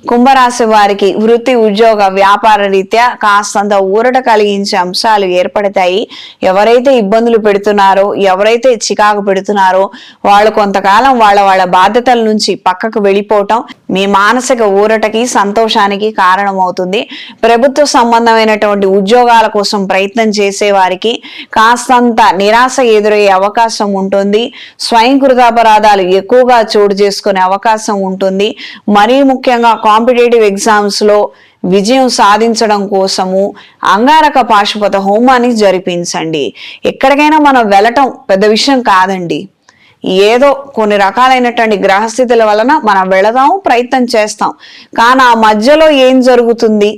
కుంభరాశి వారికి వృత్తి ఉద్యోగ వ్యాపార రీత్యా కాస్తంత ఊరట కలిగించే అంశాలు ఏర్పడతాయి. ఎవరైతే ఇబ్బందులు పెడుతున్నారో, ఎవరైతే చికాకు పెడుతున్నారో వాళ్ళు కొంతకాలం వాళ్ళ బాధ్యతల నుంచి పక్కకు వెళ్ళిపోవటం మీ మానసిక ఊరటకి సంతోషానికి కారణమవుతుంది. ప్రభుత్వ సంబంధమైనటువంటి ఉద్యోగాల కోసం ప్రయత్నం చేసే వారికి కాస్తంత నిరాశ ఎదురయ్యే అవకాశం ఉంటుంది. స్వయంకృతాపరాధాలు ఎక్కువగా చోటు చేసుకునే అవకాశం ఉంటుంది. మరీ ముఖ్యంగా కాంపిటేటివ్ ఎగ్జామ్స్ లో విజయం సాధించడం కోసము అంగారక పాశుపత హోమాన్ని జరిపించండి. ఎక్కడికైనా మనం వెళ్ళటం పెద్ద విషయం కాదండి. ఏదో కొన్ని రకాలైనటువంటి గ్రహస్థితుల వలన మనం వెళదాం, ప్రయత్నం చేస్తాం. కానీ ఆ మధ్యలో ఏం జరుగుతుంది,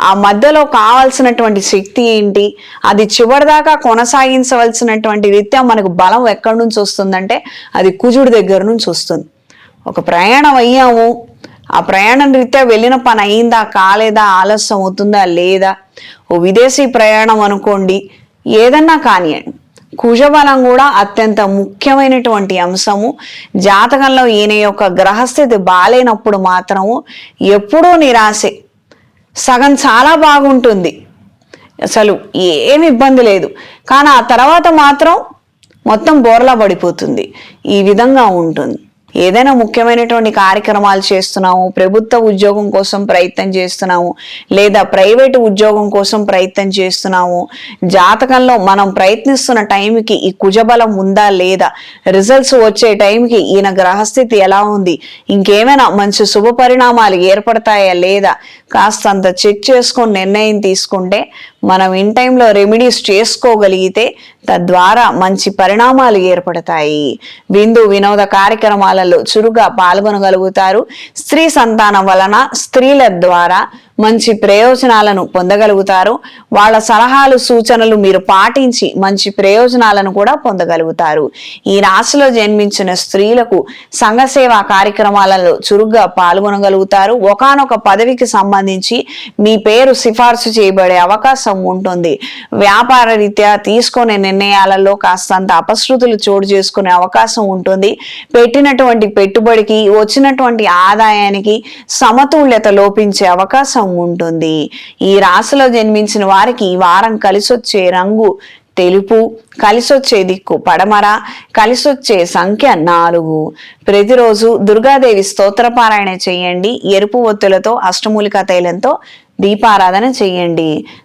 ఆ మధ్యలో కావాల్సినటువంటి శక్తి ఏంటి, అది చివరిదాకా కొనసాగించవలసినటువంటి రీత్యా మనకు బలం ఎక్కడి నుంచి వస్తుందంటే అది కుజుడి దగ్గర నుంచి వస్తుంది. ఒక ప్రయాణం అయ్యాము, ఆ ప్రయాణం రీత్యా వెళ్ళిన పని అయిందా కాలేదా, ఆలస్యం అవుతుందా లేదా, ఓ విదేశీ ప్రయాణం అనుకోండి, ఏదన్నా కానివ్వండి, కుజబలం కూడా అత్యంత ముఖ్యమైనటువంటి అంశము. జాతకంలో ఈయన యొక్క గ్రహస్థితి బాలేనప్పుడు మాత్రము ఎప్పుడూ నిరాశే. సగం చాలా బాగుంటుంది, అసలు ఏమి ఇబ్బంది లేదు, కానీ ఆ తర్వాత మాత్రం మొత్తం బోర్లా పడిపోతుంది. ఈ విధంగా ఉంటుంది. ఏదైనా ముఖ్యమైనటువంటి కార్యక్రమాలు చేస్తున్నాము, ప్రభుత్వ ఉద్యోగం కోసం ప్రయత్నం చేస్తున్నాము, లేదా ప్రైవేటు ఉద్యోగం కోసం ప్రయత్నం చేస్తున్నాము, జాతకంలో మనం ప్రయత్నిస్తున్న టైంకి ఈ కుజబలం ఉందా లేదా, రిజల్ట్స్ వచ్చే టైంకి ఈయన గ్రహస్థితి ఎలా ఉంది, ఇంకేమైనా మంచి శుభ పరిణామాలు ఏర్పడతాయా లేదా కాస్తంత చెక్ చేసుకొని నిర్ణయం తీసుకుంటే, మనం ఇన్ టైంలో రెమెడీస్ చేసుకోగలిగితే తద్వారా మంచి పరిణామాలు ఏర్పడతాయి. విందు వినోద కార్యక్రమాలలో చురుగ్గా పాల్గొనగలుగుతారు. స్త్రీ సంతానం వలన స్త్రీల ద్వారా మంచి ప్రయోజనాలను పొందగలుగుతారు. వాళ్ళ సలహాలు సూచనలు మీరు పాటించి మంచి ప్రయోజనాలను కూడా పొందగలుగుతారు. ఈ రాశిలో జన్మించిన స్త్రీలకు సంఘ సేవా కార్యక్రమాలలో చురుగ్గా పాల్గొనగలుగుతారు. ఒకానొక పదవికి సంబంధించి మీ పేరు సిఫార్సు చేయబడే అవకాశం ఉంటుంది. వ్యాపార రీత్యా తీసుకునే నిర్ణయాలలో కాస్తంత అపశృతులు చోటు చేసుకునే అవకాశం ఉంటుంది. పెట్టినటువంటి పెట్టుబడికి వచ్చినటువంటి ఆదాయానికి సమతుల్యత లోపించే అవకాశం ఉంటుంది. ఈ రాశిలో జన్మించిన వారికి ఈ వారం కలిసొచ్చే రంగు తెలుపు, కలిసొచ్చే దిక్కు పడమర, కలిసొచ్చే సంఖ్య 4. ప్రతిరోజు దుర్గాదేవి స్తోత్రపారాయణ చేయండి. ఎరుపు ఒత్తులతో అష్టమూలికా తైలంతో దీపారాధన చేయండి.